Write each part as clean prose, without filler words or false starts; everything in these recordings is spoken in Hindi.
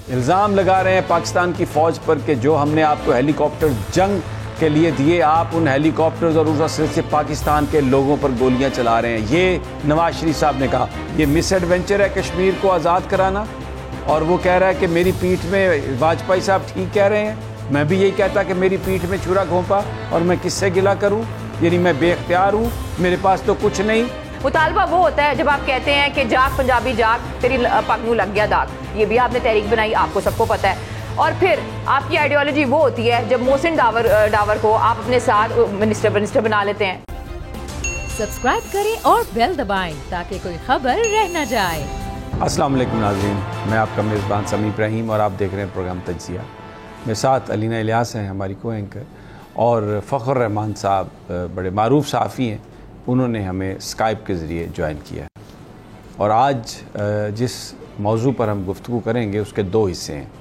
इल्ज़ाम लगा रहे हैं पाकिस्तान की फ़ौज पर कि जो हमने आपको हेलीकॉप्टर जंग के लिए दिए, आप उन हेलीकॉप्टर्स और उस असर से पाकिस्तान के लोगों पर गोलियां चला रहे हैं। ये नवाज शरीफ साहब ने कहा। ये मिस एडवेंचर है कश्मीर को आज़ाद कराना। और वो कह रहा है कि मेरी पीठ में, वाजपेयी साहब ठीक कह रहे हैं, मैं भी यही कहता कि मेरी पीठ में छुरा घोंपा और मैं किससे गिला करूं, यानी मैं बेख्तियार हूं, मेरे पास तो कुछ नहीं। मुतालबा वो होता है जब आप कहते हैं कि जाग पंजाबी जाग, तेरी पग नूं लग गया दाग। ये भी आपने तहरीक बनाई, आपको सबको पता है। और फिर आपकी आइडियोलॉजी वो होती है जब मोहसिन डावर को आप अपने साथ मिनिस्टर बना लेते हैं। सब्सक्राइब करें और बेल दबाएं ताकि कोई खबर रह न जाए। अस्सलाम वालेकुम नाज़रीन, मैं आपका मेज़बान समी इब्राहिम और आप देख रहे हैं प्रोग्राम तज्ज़िया। मेरे साथ अलीना इलियास हैं, हमारी को एंकर, और फ़खर रहमान साहब बड़े मारूफ सहाफ़ी हैं, उन्होंने हमें स्काइप के ज़रिए ज्वाइन किया है। और आज जिस मौजू पर हम गुफ्तगू करेंगे उसके दो हिस्से हैं।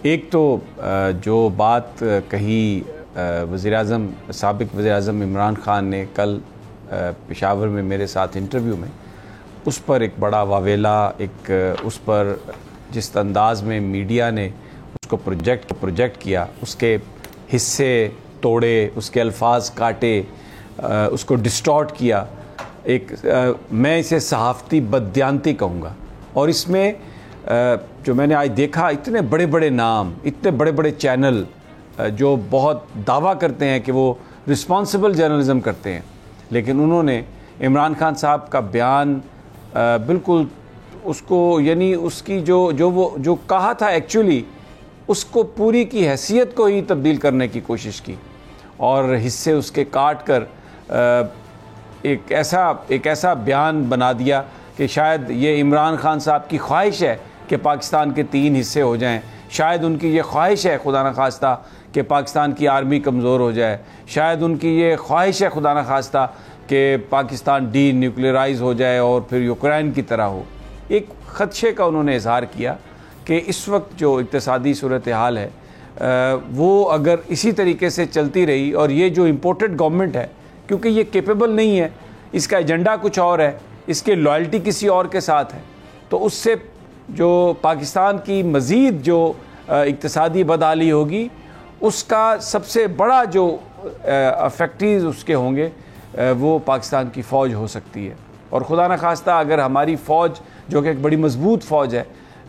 एक तो जो बात कही वज़ीर-ए-आज़म, साबिक़ वज़ीर-ए-आज़म इमरान ख़ान ने कल पेशावर में मेरे साथ इंटरव्यू में, उस पर एक बड़ा वावेला, एक उस पर जिस अंदाज़ में मीडिया ने उसको प्रोजेक्ट किया, उसके हिस्से तोड़े, उसके अल्फाज काटे, उसको डिस्टॉर्ट किया, मैं इसे सहाफ़ती बददियानती कहूँगा। और इसमें जो मैंने आज देखा, इतने बड़े बड़े नाम, इतने बड़े बड़े चैनल जो बहुत दावा करते हैं कि वो रिस्पॉन्सिबल जर्नलिज़म करते हैं, लेकिन उन्होंने इमरान खान साहब का बयान बिल्कुल उसको, यानी उसकी जो कहा था एक्चुअली, उसको पूरी की हैसियत को ही तब्दील करने की कोशिश की और हिस्से उसके काट कर एक ऐसा बयान बना दिया कि शायद ये इमरान खान साहब की ख्वाहिश है कि पाकिस्तान के 3 हिस्से हो जाएं, शायद उनकी ये ख्वाहिश है खुदा न खास्ता कि पाकिस्तान की आर्मी कमज़ोर हो जाए, शायद उनकी ये ख्वाहिश है खुदा न खास्ता कि पाकिस्तान डी न्यूक्लियराइज हो जाए और फिर यूक्रेन की तरह हो। एक ख़दशे का उन्होंने इजहार किया कि इस वक्त जो इक़्तिसादी सूरत हाल है वो अगर इसी तरीके से चलती रही, और ये जो इम्पोर्टेड गवर्नमेंट है, क्योंकि ये कैपेबल नहीं है, इसका एजेंडा कुछ और है, इसके लॉयल्टी किसी और के साथ है, तो उससे जो पाकिस्तान की मज़ीद जो इक़्तिसादी बदहाली होगी, उसका सबसे बड़ा जो अफेक्टीज उसके होंगे वो पाकिस्तान की फ़ौज हो सकती है। और खुदा न खास्ता अगर हमारी फ़ौज, जो कि एक बड़ी मजबूत फ़ौज है,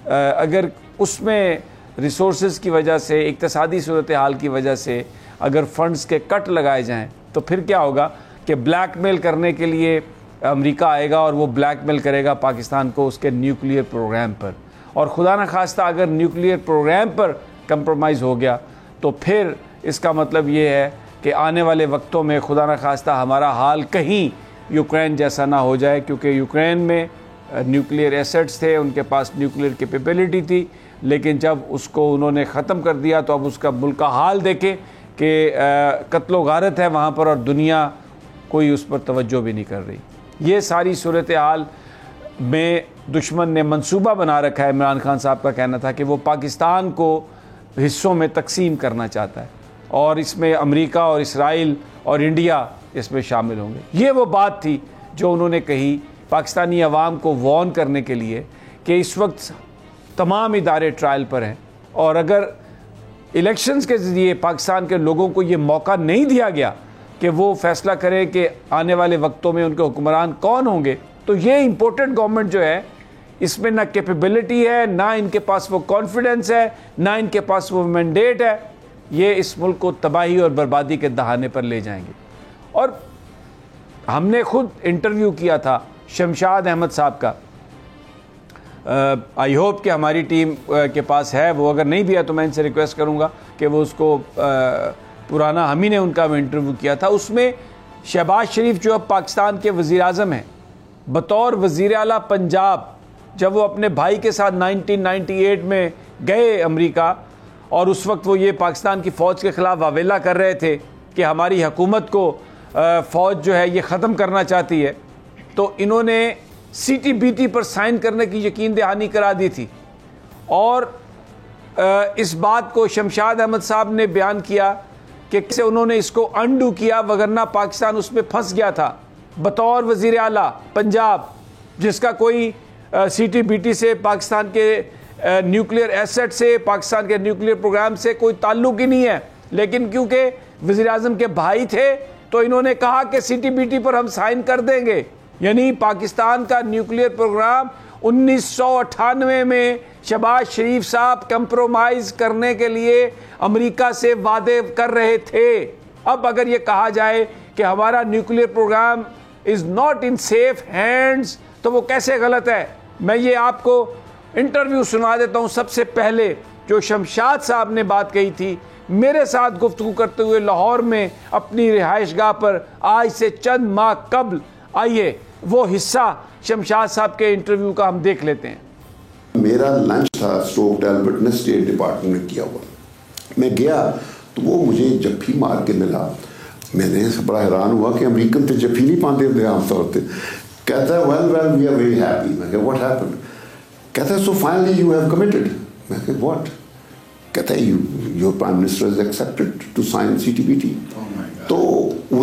अगर उसमें रिसोर्सेज की वजह से, इक़्तिसादी सूरत हाल की वजह से अगर फ़ंड्स के कट लगाए जाएँ, तो फिर क्या होगा कि ब्लैकमेल करने के लिए अमेरिका आएगा और वो ब्लैकमेल करेगा पाकिस्तान को उसके न्यूक्लियर प्रोग्राम पर। और खुदा न खास्ता अगर न्यूक्लियर प्रोग्राम पर कंप्रोमाइज़ हो गया, तो फिर इसका मतलब ये है कि आने वाले वक्तों में खुदा न खास्ता हमारा हाल कहीं यूक्रेन जैसा ना हो जाए, क्योंकि यूक्रेन में न्यूक्लियर एसेट्स थे, उनके पास न्यूक्लियर कैपेबिलिटी थी, लेकिन जब उसको उन्होंने ख़त्म कर दिया तो अब उसका मुल्क का हाल देखें कि कत्लो गारत है वहाँ पर, और दुनिया कोई उस पर तवज्जो भी नहीं कर रही। ये सारी सूरत हाल में दुश्मन ने मंसूबा बना रखा है। इमरान खान साहब का कहना था कि वो पाकिस्तान को हिस्सों में तकसीम करना चाहता है, और इसमें अमेरिका और इसराइल और इंडिया इसमें शामिल होंगे। ये वो बात थी जो उन्होंने कही पाकिस्तानी अवाम को वॉर्न करने के लिए कि इस वक्त तमाम इदारे ट्रायल पर हैं, और अगर इलेक्शंस के ज़रिए पाकिस्तान के लोगों को ये मौका नहीं दिया गया कि वो फैसला करें कि आने वाले वक्तों में उनके हुक्मरान कौन होंगे, तो ये इम्पोर्टेड गवर्नमेंट जो है, इसमें ना कैपेबिलिटी है, ना इनके पास वो कॉन्फिडेंस है, ना इनके पास वो मैंडेट है। ये इस मुल्क को तबाही और बर्बादी के दहाने पर ले जाएंगे। और हमने खुद इंटरव्यू किया था शमशाद अहमद साहब का। आई होप कि हमारी टीम के पास है, वो अगर नहीं भी है तो मैं इनसे रिक्वेस्ट करूँगा कि वो उसको पुराना, हम ही ने उनका इंटरव्यू किया था। उसमें शहबाज शरीफ जो अब पाकिस्तान के वज़ीर-ए-आज़म हैं, बतौर वज़ीर आला पंजाब, जब वो अपने भाई के साथ 1998 में गए अमेरिका, और उस वक्त वो ये पाकिस्तान की फ़ौज के ख़िलाफ़ वावेला कर रहे थे कि हमारी हुकूमत को फ़ौज जो है ये ख़त्म करना चाहती है, तो इन्होंने CTBT पर साइन करने की यकीन दहानी करा दी थी। और इस बात को शमशाद अहमद साहब ने बयान किया कि कैसे उन्होंने इसको अनडू किया, वगरना पाकिस्तान उसमें फंस गया था। बतौर वज़ीर आला पंजाब, जिसका कोई CTBT से पाकिस्तान के न्यूक्लियर एसेट से, पाकिस्तान के न्यूक्लियर प्रोग्राम से कोई ताल्लुक ही नहीं है, लेकिन क्योंकि वज़ीर आज़म के भाई थे तो इन्होंने कहा कि CTBT पर हम साइन कर देंगे। यानी पाकिस्तान का न्यूक्लियर प्रोग्राम 1998 में शहबाज शरीफ साहब कंप्रोमाइज करने के लिए अमेरिका से वादे कर रहे थे। अब अगर ये कहा जाए कि हमारा nuclear programme is not in safe hands, तो वो कैसे गलत है। मैं ये आपको इंटरव्यू सुना देता हूँ। सबसे पहले जो शमशाद साहब ने बात कही थी मेरे साथ गुफ्तगू करते हुए लाहौर में अपनी रिहाइशगाह पर आज से चंद माह कबल, आइए वो हिस्सा शमशाद साहब के इंटरव्यू का हम देख लेते हैं। मेरा लंच था स्टोक एल्बर्ट ने स्टेट डिपार्टमेंट में किया हुआ। मैं गया तो वो मुझे जफ्फी मार के मिला। मैंने बड़ा हैरान हुआ कि अमेरिकन तो जफ्फी नहीं पाते थे आमतौर पर। कहता है well we are very happy. मैं कहा व्हाट हैपेंड? कहता है so finally you have committed. मैं कहा व्हाट? कहता है your prime minister is accepted to sign CTBT। तो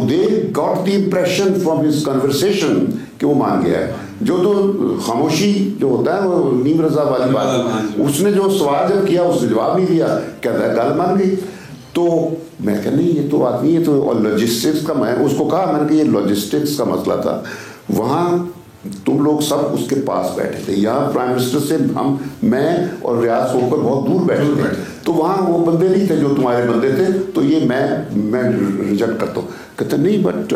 they got the impression from his conversation कि वो मान गया है। जो तो खामोशी जो होता है वो नीम रजा वाली बात, उसने जो सवाल जब किया उसने जवाब नहीं दिया, कहता है गल मान गई। तो मैं कहा नहीं ये तो आदमी, ये तो और लॉजिस्टिक्स का, मैं उसको कहा मैंने कहा ये लॉजिस्टिक्स का मसला था। वहाँ तुम लोग सब उसके पास बैठे थे, यहाँ प्राइम मिनिस्टर से मैं और रियाज होकर बहुत दूर बैठे थे, तो वहाँ वो बंदे नहीं थे जो तुम्हारे बंदे थे, तो ये मैं रिजेक्ट करता हूँ। कहते नहीं बट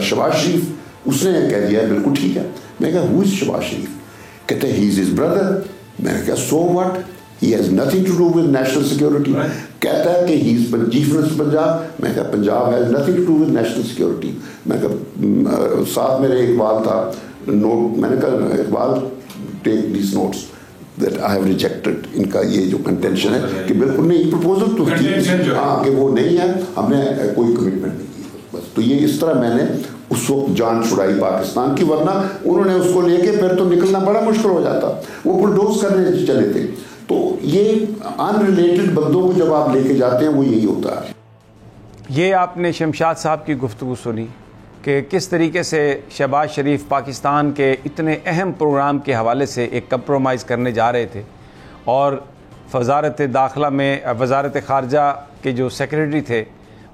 शहबाज शरीफ उसने कह दिया बिल्कुल ठीक है। मैं कहा हु इज शहबाज शरीफ? कहते ही इज हिज ब्रदर। मैंने कहा so what, he has nothing to do with national security. कहता है कि he is chief minister Punjab. मैं कहा Punjab has nothing to do with national security. मैं कहा साथ मेरे इकबाल था नोट, मैंने कहा Iqbal take these notes that I have rejected. इनका ये जो कंटेंशन है कि बिल्कुल नहीं, प्रपोजल तो हाँ कि वो नहीं है, हमने कोई कमिटमेंट नहीं की बस। तो ये इस तरह मैंने उस वक्त जान छुड़ाई पाकिस्तान की, वरना उन्होंने उसको लेके फिर तो निकलना बड़ा मुश्किल हो जाता। वो बुलडोज करने चले थे। तो ये अनरिलेटेड बंदों को जब आप लेके जाते हैं वो यही होता है। ये आपने शमशाद साहब की गुफ्तगू सुनी कि किस तरीके से शहबाज शरीफ पाकिस्तान के इतने अहम प्रोग्राम के हवाले से एक कंप्रोमाइज़ करने जा रहे थे, और वज़ारत दाखिला में वज़ारत ख़ारजा के जो सेक्रेटरी थे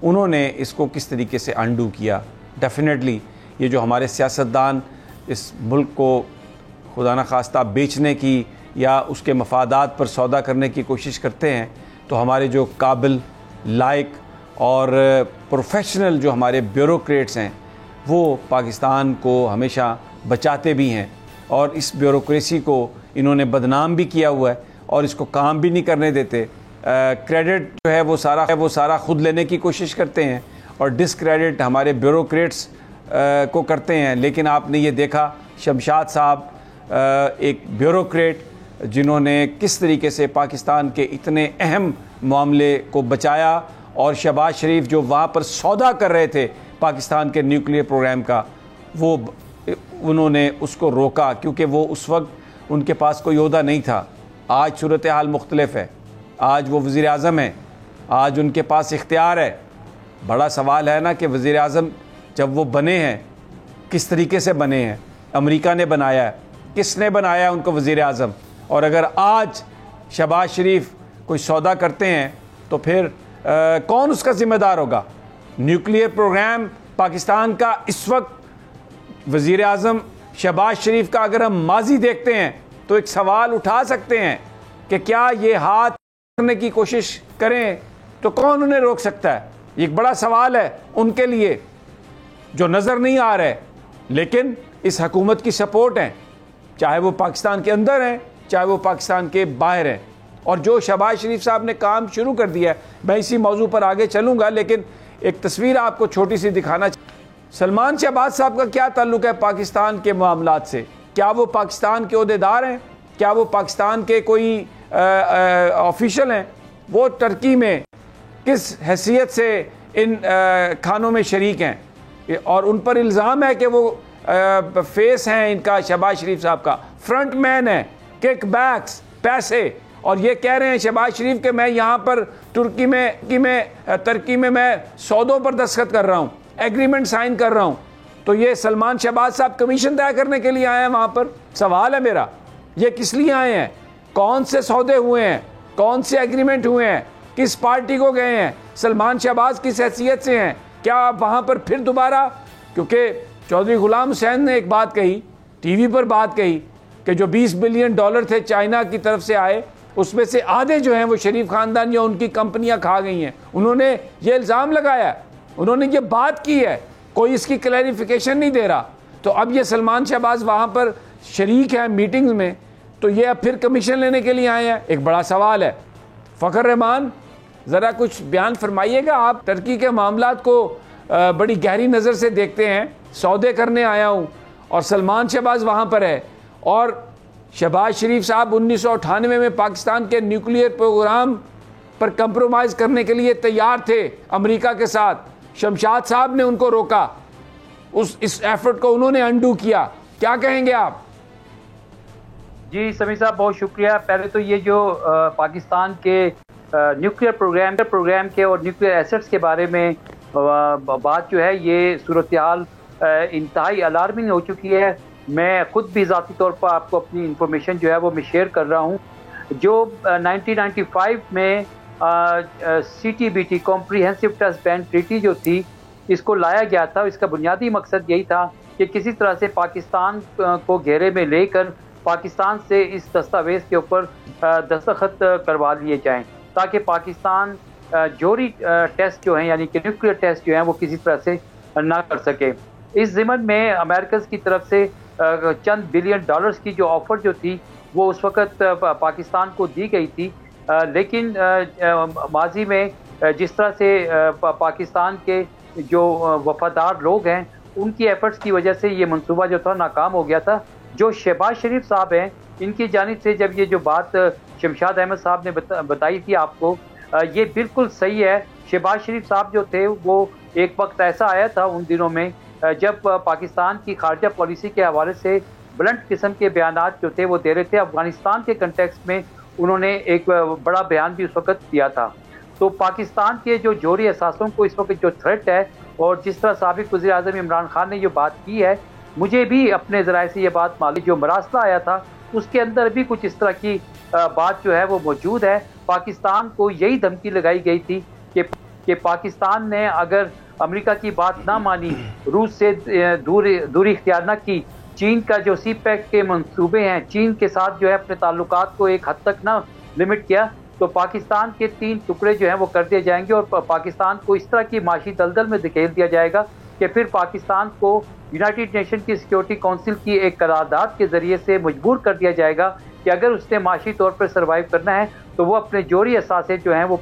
उन्होंने इसको किस तरीके से अंडू किया। डेफिनेटली ये जो हमारे सियासतदान इस मुल्क को खुदा न खास्ता बेचने की या उसके मफादात पर सौदा करने की कोशिश करते हैं, तो हमारे जो काबिल, लायक और प्रोफेशनल जो हमारे ब्यूरोक्रेट्स हैं वो पाकिस्तान को हमेशा बचाते भी हैं, और इस ब्यूरोक्रेसी को इन्होंने बदनाम भी किया हुआ है और इसको काम भी नहीं करने देते। क्रेडिट जो है वो सारा ख़ुद लेने की कोशिश करते हैं और डिसक्रेडिट हमारे ब्यूरोक्रेट्स को करते हैं। लेकिन आपने ये देखा शमशाद साहब एक ब्यूरोक्रेट जिन्होंने किस तरीके से पाकिस्तान के इतने अहम मामले को बचाया, और शहबाज शरीफ जो वहाँ पर सौदा कर रहे थे पाकिस्तान के न्यूक्लियर प्रोग्राम का, वो उन्होंने उसको रोका क्योंकि वो उस वक्त उनके पास कोई ओहदा नहीं था। आज सूरत हाल मुख्तलिफ है, आज वो वज़ीर आज़म हैं, आज उनके पास इख्तियार है। बड़ा सवाल है ना कि वज़ीर आज़म जब वो बने हैं किस तरीके से बने हैं, अमेरिका ने बनाया है, किसने बनाया उनको वज़ीर आज़म। और अगर आज शहबाज शरीफ कोई सौदा करते हैं तो फिर कौन उसका ज़िम्मेदार होगा? न्यूक्लियर प्रोग्राम पाकिस्तान का इस वक्त वज़ीर आज़म शहबाज शरीफ का अगर हम माजी देखते हैं तो एक सवाल उठा सकते हैं कि क्या ये हाथ करने की कोशिश करें तो कौन उन्हें रोक सकता है? ये एक बड़ा सवाल है उनके लिए जो नज़र नहीं आ रहा है। लेकिन इस हुकूमत की सपोर्ट है, चाहे वो पाकिस्तान के अंदर हैं चाहे वो पाकिस्तान के बाहर हैं। और जो शहबाज शरीफ साहब ने काम शुरू कर दिया है, मैं इसी मौजू पर आगे चलूँगा, लेकिन एक तस्वीर आपको छोटी सी दिखाना। सलमान शहबाज साहब का क्या ताल्लुक़ है पाकिस्तान के मामलात से? क्या वो पाकिस्तान के ओहदेदार हैं? क्या वो पाकिस्तान के कोई ऑफिशियल हैं? वो टर्की में किस हैसियत से इन खानों में शरीक हैं? और उन पर इल्ज़ाम है कि वो फेस हैं इनका, शहबाज शरीफ साहब का फ्रंट मैन है, किक बैक्स, पैसे। और ये कह रहे हैं शहबाज शरीफ के मैं यहाँ पर तुर्की में मैं सौदों पर दस्तखत कर रहा हूँ, एग्रीमेंट साइन कर रहा हूँ। तो ये सलमान शहबाज साहब कमीशन तय करने के लिए आए हैं वहाँ पर? सवाल है मेरा, ये किस लिए आए हैं? कौन से सौदे हुए हैं, कौन से एग्रीमेंट हुए हैं, किस पार्टी को गए हैं, सलमान शहबाज किस हैसियत से हैं, क्या आप वहाँ पर फिर दोबारा, क्योंकि चौधरी गुलाम हुसैन ने एक बात कही, टीवी पर बात कही कि जो $20 बिलियन थे चाइना की तरफ से आए, उसमें से आधे जो हैं वो शरीफ ख़ानदान या उनकी कंपनियां खा गई हैं। उन्होंने ये इल्ज़ाम लगाया, उन्होंने ये बात की है, कोई इसकी क्लैरिफिकेशन नहीं दे रहा। तो अब ये सलमान शहबाज वहाँ पर शरीक है मीटिंग्स में, तो ये अब फिर कमीशन लेने के लिए आए हैं। एक बड़ा सवाल है। फ़खर रहमान, ज़रा कुछ बयान फरमाइएगा। आप टर्की के मामलात को बड़ी गहरी नज़र से देखते हैं। सौदे करने आया हूँ और सलमान शहबाज वहाँ पर है, और शहबाज शरीफ साहब 1998 में पाकिस्तान के न्यूक्लियर प्रोग्राम पर कंप्रोमाइज़ करने के लिए तैयार थे अमेरिका के साथ। शमशाद साहब ने उनको रोका, इस एफर्ट को उन्होंने अंडू किया। क्या कहेंगे आप? जी समीर साहब, बहुत शुक्रिया। पहले तो ये जो पाकिस्तान के न्यूक्लियर प्रोग्राम के और न्यूक्लियर एसेट्स के बारे में बात जो है, ये सूरत हाल इंतहाई अलार्मिंग हो चुकी है। मैं खुद भी ज़ाती तौर पर आपको अपनी इंफॉर्मेशन जो है वो मैं शेयर कर रहा हूँ। जो 1995 में CTBT comprehensive trust band treaty जो थी, इसको लाया गया था। इसका बुनियादी मकसद यही था कि किसी तरह से पाकिस्तान को घेरे में लेकर पाकिस्तान से इस दस्तावेज़ के ऊपर दस्तखत करवा लिए जाएं, ताकि पाकिस्तान जोहरी टेस्ट जो हैं, यानी कि न्यूक्लियर टेस्ट जो हैं, वो किसी तरह से ना कर सके। इस ज़िमन में अमेरिका की तरफ से चंद $बिलियन की जो ऑफ़र जो थी वो उस वक़्त पाकिस्तान को दी गई थी। लेकिन माजी में जिस तरह से पाकिस्तान के जो वफादार लोग हैं, उनकी एफर्ट्स की वजह से ये मंसूबा जो था नाकाम हो गया था। जो शहबाज शरीफ साहब हैं, इनकी जानिब से जब ये जो बात शमशाद अहमद साहब ने बताई थी आपको, ये बिल्कुल सही है। शहबाज शरीफ साहब जो थे, वो एक वक्त ऐसा आया था उन दिनों में जब पाकिस्तान की खारजा पॉलिसी के हवाले से ब्लंट किस्म के बयानात जो थे वो दे रहे थे। अफगानिस्तान के कंटेक्स्ट में उन्होंने एक बड़ा बयान भी उस वक्त दिया था। तो पाकिस्तान के जो जोहरी असासों को इस वक्त जो थ्रेट है, और जिस तरह साबिक वज़ीर आज़म इमरान खान ने ये बात की है, मुझे भी अपने ज़राए से ये बात मालूम, जो मरासला आया था उसके अंदर भी कुछ इस तरह की बात जो है वो मौजूद है। पाकिस्तान को यही धमकी लगाई गई थी कि पाकिस्तान ने अगर अमेरिका की बात ना मानी, रूस से दूरी इख्तियार ना की, चीन का जो CPEC के मंसूबे हैं, चीन के साथ जो है अपने ताल्लुकात को एक हद तक ना लिमिट किया, तो पाकिस्तान के 3 टुकड़े जो हैं वो कर दिए जाएंगे और पाकिस्तान को इस तरह की माशी दलदल में धकेल दिया जाएगा कि फिर पाकिस्तान को यूनाइटेड नेशन की सिक्योरिटी काउंसिल की एक करारदाद के ज़रिए से मजबूर कर दिया जाएगा कि अगर उसने माशी तौर पर सर्वाइव करना है तो वो अपने जोहरी असासे जो हैं वो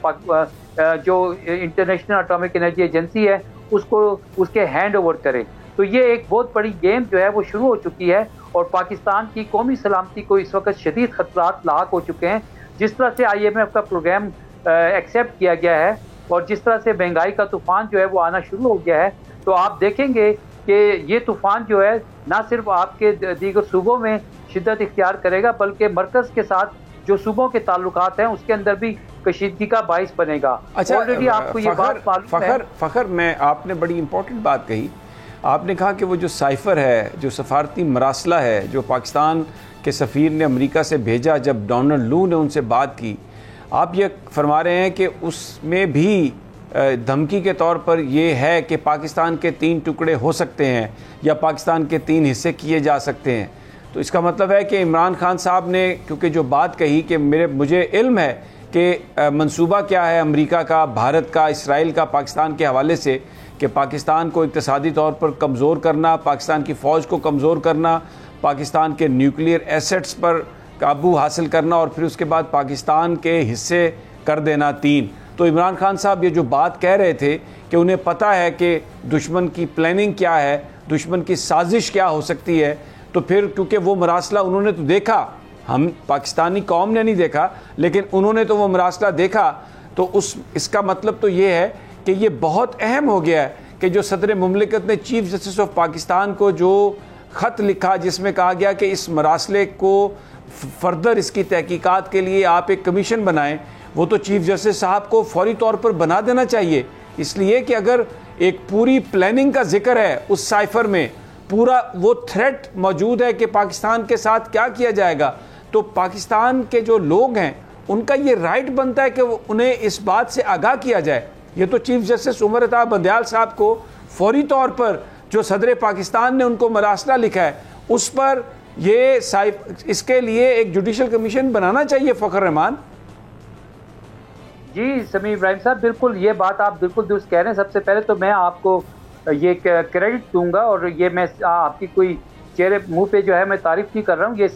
जो इंटरनेशनल एटॉमिक एनर्जी एजेंसी है उसको उसके हैंड ओवर करे। तो ये एक बहुत बड़ी गेम जो है वो शुरू हो चुकी है और पाकिस्तान की कौमी सलामती को इस वक्त शदीद खतरात लाक हो चुके हैं। जिस तरह से IMF का प्रोग्राम एक्सेप्ट किया गया है और जिस तरह से महंगाई का तूफ़ान जो है वो आना शुरू हो गया है, तो आप देखेंगे कि ये तूफ़ान जो है ना सिर्फ आपके दीगर सूबों में शिद्दत इख्तियार करेगा, बल्कि मरकज़ के साथ जो सूबों के ताल्लुकात हैं उसके अंदर भी कशीदगी का बाइस बनेगा। अच्छा, ऑलरेडी आपको ये बात मालूम है। फ़खर, मैं आपने बड़ी इंपॉर्टेंट बात कही। आपने कहा कि वो जो साइफ़र है, जो सफारती मरासला है, जो पाकिस्तान के सफ़ीर ने अमेरिका से भेजा जब डोनाल्ड लू ने उनसे बात की, आप ये फरमा रहे हैं कि उसमें भी धमकी के तौर पर ये है कि पाकिस्तान के 3 टुकड़े हो सकते हैं या पाकिस्तान के 3 हिस्से किए जा सकते हैं। तो इसका मतलब है कि इमरान खान साहब ने क्योंकि जो बात कही कि मुझे इल्म है कि मंसूबा क्या है अमेरिका का, भारत का, इसराइल का पाकिस्तान के हवाले से, कि पाकिस्तान को इक़्तिसादी तौर पर कमज़ोर करना, पाकिस्तान की फ़ौज को कमज़ोर करना, पाकिस्तान के न्यूक्लियर एसेट्स पर काबू हासिल करना और फिर उसके बाद पाकिस्तान के हिस्से कर देना 3। तो इमरान खान साहब ये जो बात कह रहे थे कि उन्हें पता है कि दुश्मन की प्लानिंग क्या है, दुश्मन की साजिश क्या हो सकती है, तो फिर क्योंकि वो मरासला उन्होंने तो देखा, हम पाकिस्तानी कौम ने नहीं देखा, लेकिन उन्होंने तो वो मरासला देखा, तो इसका मतलब तो ये है कि ये बहुत अहम हो गया है कि जो सदर मुमलिकत ने चीफ जस्टिस ऑफ पाकिस्तान को जो ख़त लिखा जिसमें कहा गया कि इस मरासले को फर्दर इसकी तहकीकात के लिए आप एक कमीशन बनाएं, वो तो चीफ जस्टिस साहब को फौरी तौर पर बना देना चाहिए। इसलिए कि अगर एक पूरी प्लानिंग का जिक्र है उस साइफर में, पूरा वो थ्रेट मौजूद है कि पाकिस्तान के साथ क्या किया जाएगा, तो पाकिस्तान के जो लोग हैं उनका ये राइट बनता है कि उन्हें इस बात से आगाह किया जाए। ये तो चीफ जस्टिस उमर अता बंदयाल साहब को फौरी तौर पर जो सदर पाकिस्तान ने उनको मरासला लिखा है उस पर ये इसके लिए एक जुडिशल कमीशन बनाना चाहिए। फ़खर रहमान जी समीम इब्राहिम साहब, बिल्कुल ये बात आप बिल्कुल दुरुस्त कह रहे हैं। सबसे पहले तो मैं आपको ये क्रेडिट दूंगा और ये मैं आपकी कोई चेहरे मुंह पे जो है मैं तारीफ नहीं कर रहा हूँ। ये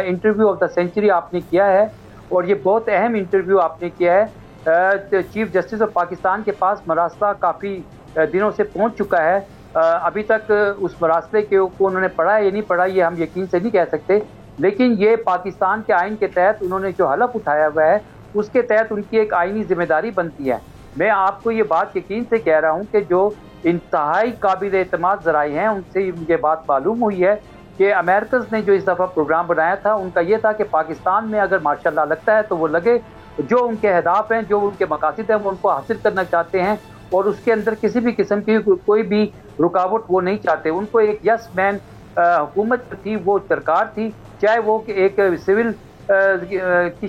इंटरव्यू ऑफ द सेंचुरी आपने किया है और ये बहुत अहम इंटरव्यू आपने किया है। चीफ जस्टिस ऑफ पाकिस्तान के पास मरासला काफ़ी दिनों से पहुँच चुका है। अभी तक उस मरासले को उन्होंने पढ़ा है या नहीं पढ़ा ये हम यकीन से नहीं कह सकते, लेकिन ये पाकिस्तान के आइन के तहत उन्होंने जो हलफ उठाया हुआ है उसके तहत उनकी एक आइनी जिम्मेदारी बनती है। मैं आपको ये बात यकीन से कह रहा हूँ कि जो इंतहाई काबिल एतमाद ज़राए हैं उनसे ये बात मालूम हुई है कि अमेरिकन ने जो इस दफ़ा प्रोग्राम बनाया था उनका ये था कि पाकिस्तान में अगर माशाल्लाह लगता है तो वो लगे, जो उनके अहदाफ हैं, जो उनके मकासद हैं वो उनको हासिल करना चाहते हैं और उसके अंदर किसी भी किस्म की कोई भी रुकावट वो नहीं चाहते। उनको एक यस मैन हुकूमत थी, वो सरकार थी, चाहे वो एक सिविल की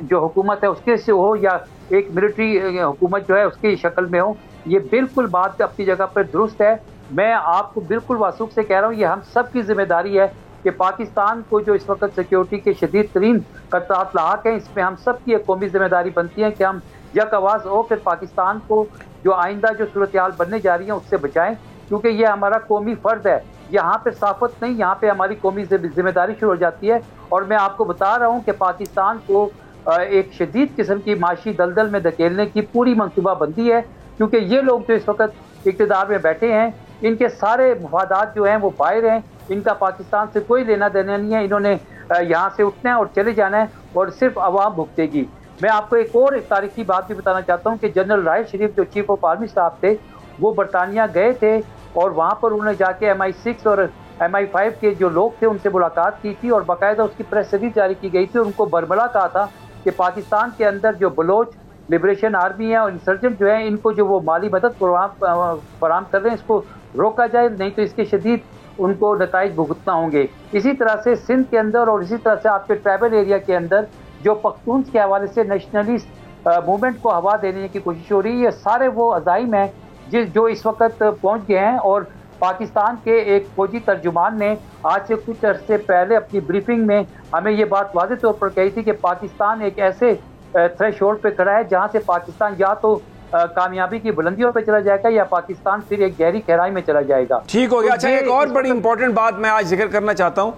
जो हुकूमत है उसके से हो या एक मिलिट्री हुकूमत जो है उसकी शक्ल में हो। ये बिल्कुल बात अपनी जगह पर दुरुस्त है। मैं आपको बिल्कुल वासूक से कह रहा हूँ ये हम सब की जिम्मेदारी है कि पाकिस्तान को जो इस वक्त सिक्योरिटी के शदीद तरीन खतरात लाक हैं इसमें हम सब की एक कौमी जिम्मेदारी बनती है कि हम यक आवाज़ होकर पाकिस्तान को जो आइंदा जो सूरत हाल बनने जा रही है उससे बचाएं, क्योंकि ये हमारा कौमी फ़र्ज है। यहाँ पे साफत नहीं, यहाँ पे हमारी कौमी जिम्मेदारी शुरू हो जाती है। और मैं आपको बता रहा हूँ कि पाकिस्तान को एक शदीद किस्म की माशी दलदल में धकेलने की पूरी मनसूबाबंदी है, क्योंकि ये लोग जो इस वक्त इक़्तिदार में बैठे हैं इनके सारे मफादात जो हैं वो बाहर हैं, इनका पाकिस्तान से कोई लेना देना नहीं है। इन्होंने यहाँ से उठना है और चले जाना है और सिर्फ आवाम भुगतेगी। मैं आपको एक और तारीखी बात भी बताना चाहता हूँ कि जनरल राय शरीफ जो चीफ ऑफ आर्मी स्टाफ थे वो बरतानिया गए थे और वहाँ पर उन्होंने जाके MI6 और MI5 के जो लोग थे उनसे मुलाकात की थी और बाकायदा उसकी प्रेस रिलीज जारी की गई थी। उनको बरमला कहा था कि पाकिस्तान के अंदर जो बलोच लिबरेशन आर्मी है और इंसर्जेंट जो है इनको जो वो माली मदद फराहम कर रहे हैं इसको रोका जाए, नहीं तो इसके शदीद उनको नताइज भुगतना होंगे। इसी तरह से सिंध के अंदर और इसी तरह से आपके ट्राइबल एरिया के अंदर जो पख्तून के हवाले से नेशनलिस्ट मूवमेंट को हवा देने की कोशिश हो रही है, ये सारे वो अज़ाइम हैं जो इस वक्त पहुंच गए हैं। और पाकिस्तान के एक फौजी तर्जुमान ने आज से कुछ अरसे पहले अपनी ब्रीफिंग में हमें ये बात वाज़ेह तौर पर कही थी कि पाकिस्तान एक ऐसे थ्रेशोल्ड पे खड़ा है जहाँ से पाकिस्तान या तो कामयाबी की बुलंदियों पे चला जाएगा या पाकिस्तान फिर एक गहरी गहराई में चला जाएगा। ठीक हो गया। अच्छा, एक और बड़ी इंपॉर्टेंट बात मैं आज जिक्र करना चाहता हूँ।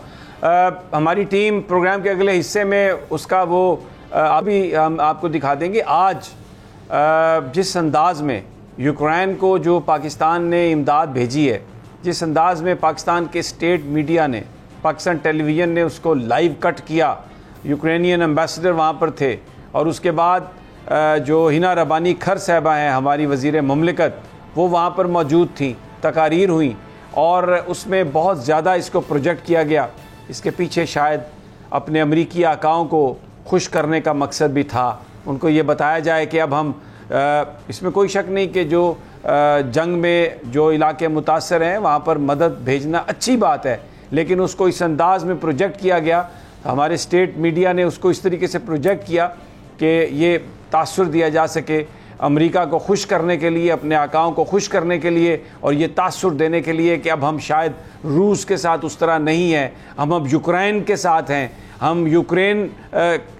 हमारी टीम प्रोग्राम के अगले हिस्से में उसका वो अभी हम आपको दिखा देंगे। आज जिस अंदाज में यूक्रेन को जो पाकिस्तान ने इमदाद भेजी है, जिस अंदाज में पाकिस्तान के स्टेट मीडिया ने, पाकिस्तान टेलीविज़न ने उसको लाइव कट किया, यूक्रेनियन एम्बेसडर वहाँ पर थे और उसके बाद जो हिना रबानी खर साहबा हैं हमारी वज़ीर ममलिकत, वो वहाँ पर मौजूद थी, तकारीर हुई और उसमें बहुत ज़्यादा इसको प्रोजेक्ट किया गया। इसके पीछे शायद अपने अमरीकी आकाओं को खुश करने का मकसद भी था। उनको ये बताया जाए कि अब हम इसमें कोई शक नहीं कि जो जंग में जो इलाके मुतासर हैं वहाँ पर मदद भेजना अच्छी बात है, लेकिन उसको इस अंदाज में प्रोजेक्ट किया गया। हमारे स्टेट मीडिया ने उसको इस तरीके से प्रोजेक्ट किया कि ये तासुर दिया जा सके अमेरिका को खुश करने के लिए, अपने आकाओं को खुश करने के लिए और ये तासुर देने के लिए कि अब हम शायद रूस के साथ उस तरह नहीं हैं, हम अब यूक्रेन के साथ हैं, हम यूक्रेन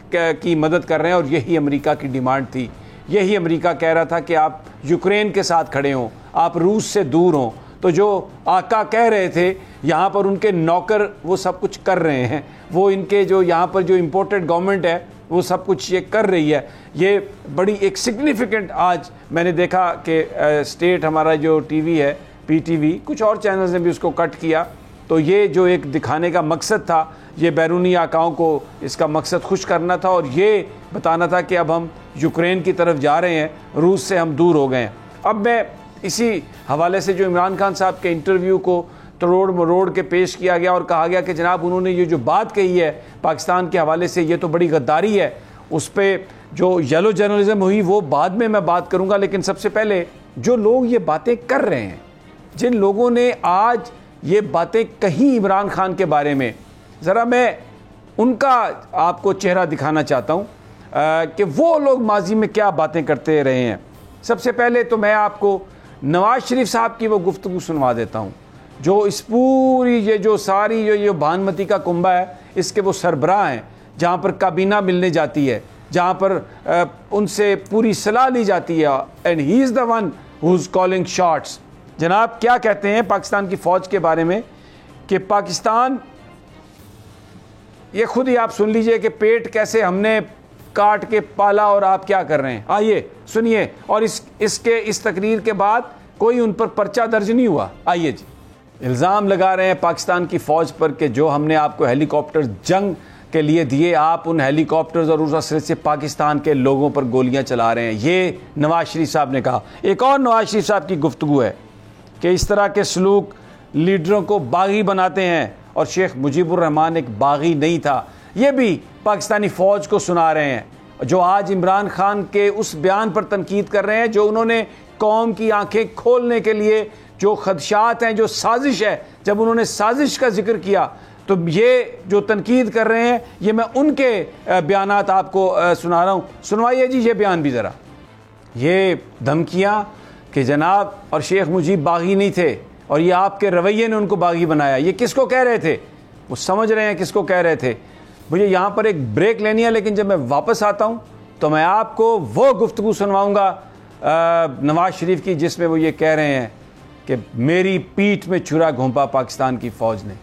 की मदद कर रहे हैं। और यही अमेरिका की डिमांड थी, यही अमेरिका कह रहा था कि आप यूक्रेन के साथ खड़े हों, आप रूस से दूर हों। तो जो आका कह रहे थे यहाँ पर उनके नौकर वो सब कुछ कर रहे हैं, वो इनके जो यहाँ पर जो इम्पोर्टेड गवर्नमेंट है वो सब कुछ ये कर रही है। ये बड़ी एक सिग्निफिकेंट आज मैंने देखा कि स्टेट हमारा जो टीवी है PTV, कुछ और चैनल्स ने भी उसको कट किया। तो ये जो एक दिखाने का मकसद था, ये बैरूनी आकाओं को इसका मकसद खुश करना था और ये बताना था कि अब हम यूक्रेन की तरफ जा रहे हैं, रूस से हम दूर हो गए हैं। अब मैं इसी हवाले से जो इमरान खान साहब के इंटरव्यू को तरोड़ मरोड़ के पेश किया गया और कहा गया कि जनाब उन्होंने ये जो बात कही है पाकिस्तान के हवाले से ये तो बड़ी गद्दारी है, उस पर जो येलो जर्नलिज्म हुई वो बाद में मैं बात करूँगा। लेकिन सबसे पहले जो लोग ये बातें कर रहे हैं, जिन लोगों ने आज ये बातें कही इमरान खान के बारे में, ज़रा मैं उनका आपको चेहरा दिखाना चाहता हूँ कि वो लोग माजी में क्या बातें करते रहे हैं। सबसे पहले तो मैं आपको नवाज शरीफ साहब की वो गुफ्तगू सुनवा देता हूँ, जो इस पूरी ये जो सारी ये भानुमती का कुंभा है, इसके वो सरबराह हैं, जहाँ पर काबीना मिलने जाती है, जहाँ पर उनसे पूरी सलाह ली जाती है, and he is the one who is calling shots. जनाब क्या कहते हैं पाकिस्तान की फ़ौज के बारे में कि पाकिस्तान, ये खुद ही आप सुन लीजिए कि पेट कैसे हमने काट के पाला और आप क्या कर रहे हैं। आइए सुनिए, और इस तकरीर के बाद कोई उन पर पर्चा दर्ज नहीं हुआ। आइए जी। इल्ज़ाम लगा रहे हैं पाकिस्तान की फ़ौज पर कि जो हमने आपको हेलीकॉप्टर जंग के लिए दिए, आप उन हेलीकॉप्टर्स और उस असले से पाकिस्तान के लोगों पर गोलियां चला रहे हैं। ये नवाज शरीफ साहब ने कहा। एक और नवाज शरीफ साहब की गुफ्तगू है कि इस तरह के सलूक लीडरों को बागी बनाते हैं, और शेख मुजीबुर रहमान एक बागी नहीं था। ये भी पाकिस्तानी फ़ौज को सुना रहे हैं, जो आज इमरान खान के उस बयान पर तनकीद कर रहे हैं जो उन्होंने कौम की आंखें खोलने के लिए, जो खदशात हैं, जो साजिश है, जब उन्होंने साजिश का जिक्र किया तो ये जो तनकीद कर रहे हैं, ये मैं उनके बयानात आपको सुना रहा हूँ। सुनवाइए जी ये बयान भी ज़रा। ये धमकियाँ कि जनाब और शेख मुजीब बागी नहीं थे और ये आपके रवैये ने उनको बागी बनाया, ये किसको कह रहे थे? वो समझ रहे हैं किसको कह रहे थे। मुझे यहाँ पर एक ब्रेक लेनी है, लेकिन जब मैं वापस आता हूँ तो मैं आपको वो गुफ्तगू सुनवाऊँगा नवाज शरीफ की, जिसमें वो ये कह रहे हैं कि मेरी पीठ में छुरा घोंपा पाकिस्तान की फ़ौज ने।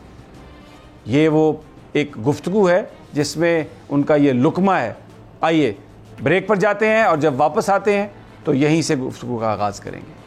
ये वो एक गुफ्तगू है जिसमें उनका ये लुकमा है। आइए ब्रेक पर जाते हैं और जब वापस आते हैं तो यहीं से गुफ्तगू का आगाज़ करेंगे।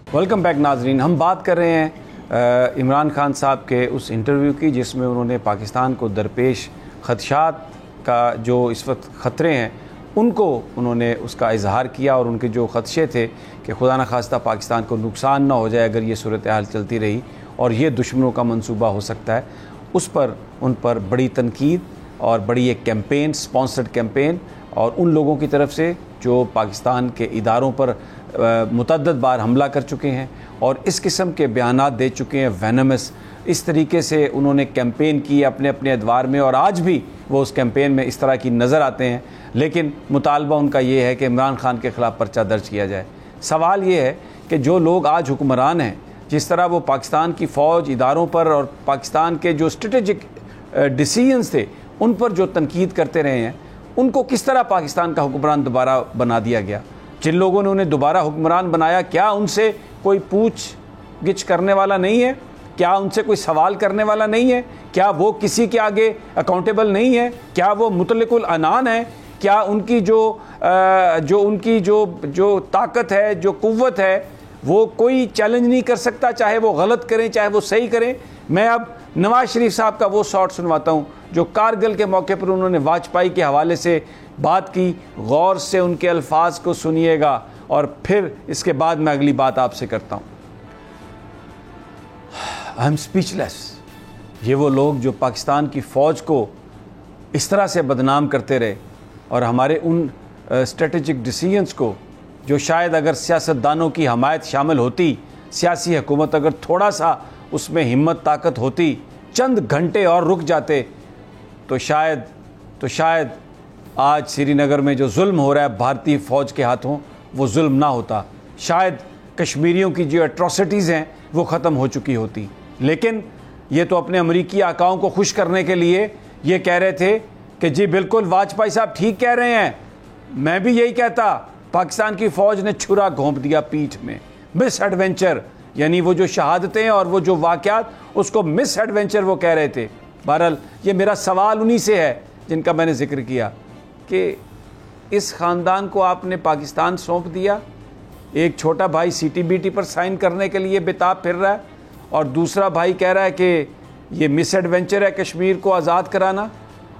वेलकम बैक नाजरीन। हम बात कर रहे हैं इमरान खान साहब के उस इंटरव्यू की जिसमें उन्होंने पाकिस्तान को दरपेश खदशात का, जो इस वक्त ख़तरे हैं, उनको उन्होंने उसका इजहार किया, और उनके जो खदशे थे कि खुदा न खास्ता पाकिस्तान को नुकसान ना हो जाए अगर ये सूरत हाल चलती रही और ये दुश्मनों का मंसूबा हो सकता है, उस पर उन पर बड़ी तनकीद और बड़ी एक कैंपेन, स्पॉन्सर्ड कैंपेन, और उन लोगों की तरफ से जो पाकिस्तान के इदारों पर मुतअद्दिद बार हमला कर चुके हैं और इस किस्म के बयानात दे चुके हैं वेनमस। इस तरीके से उन्होंने कैंपेन की अपने अपने अदवार में, और आज भी वो उस कैंपेन में इस तरह की नज़र आते हैं। लेकिन मुतालबा उनका ये है कि इमरान खान के ख़िलाफ़ पर्चा दर्ज किया जाए। सवाल ये है कि जो लोग आज हुक्मरान हैं, जिस तरह वो पाकिस्तान की फ़ौज इदारों पर और पाकिस्तान के जो स्ट्रेटेजिक डिसीजंस थे उन पर जो तनकीद करते रहे हैं, उनको किस तरह पाकिस्तान का हुक्मरान दोबारा बना दिया गया। जिन लोगों ने उन्हें दोबारा हुक्मरान बनाया, क्या उनसे कोई पूछ गिछ करने वाला नहीं है? क्या उनसे कोई सवाल करने वाला नहीं है? क्या वो किसी के आगे अकाउंटेबल नहीं है? क्या वो मुतलकुल अनान है? क्या उनकी जो ताकत है, जो कुव्वत है, वो कोई चैलेंज नहीं कर सकता, चाहे वो गलत करें चाहे वो सही करें? मैं अब नवाज शरीफ साहब का वो शॉट सुनवाता हूँ जो कारगिल के मौके पर उन्होंने वाजपेयी के हवाले से बात की। गौर से उनके अल्फाज को सुनिएगा और फिर इसके बाद मैं अगली बात आपसे करता हूँ। I am speechless. ये वो लोग जो पाकिस्तान की फ़ौज को इस तरह से बदनाम करते रहे और हमारे उन स्ट्रेटेजिक डिसीजंस को, जो शायद अगर सियासतदानों की हमायत शामिल होती, सियासी हुकूमत अगर थोड़ा सा उसमें हिम्मत ताकत होती, चंद घंटे और रुक जाते, तो शायद आज श्रीनगर में जो जुल्म हो रहा है भारतीय फ़ौज के हाथों, वो जुल्म ना होता। शायद कश्मीरियों की जो एट्रॉसिटीज़ हैं वो ख़त्म हो चुकी होती। लेकिन ये तो अपने अमरीकी आकाओं को खुश करने के लिए ये कह रहे थे कि जी बिल्कुल वाजपेयी साहब ठीक कह रहे हैं, मैं भी यही कहता, पाकिस्तान की फ़ौज ने छुरा घोंप दिया पीठ में। मिस एडवेंचर, यानी वो जो शहादतें और वो जो वाक़यात, उसको मिस एडवेंचर वो कह रहे थे। बहरहाल ये मेरा सवाल उन्हीं से है जिनका मैंने जिक्र किया कि इस ख़ानदान को आपने पाकिस्तान सौंप दिया। एक छोटा भाई CTBT पर साइन करने के लिए बेताब फिर रहा है और दूसरा भाई कह रहा है कि ये मिस एडवेंचर है कश्मीर को आज़ाद कराना,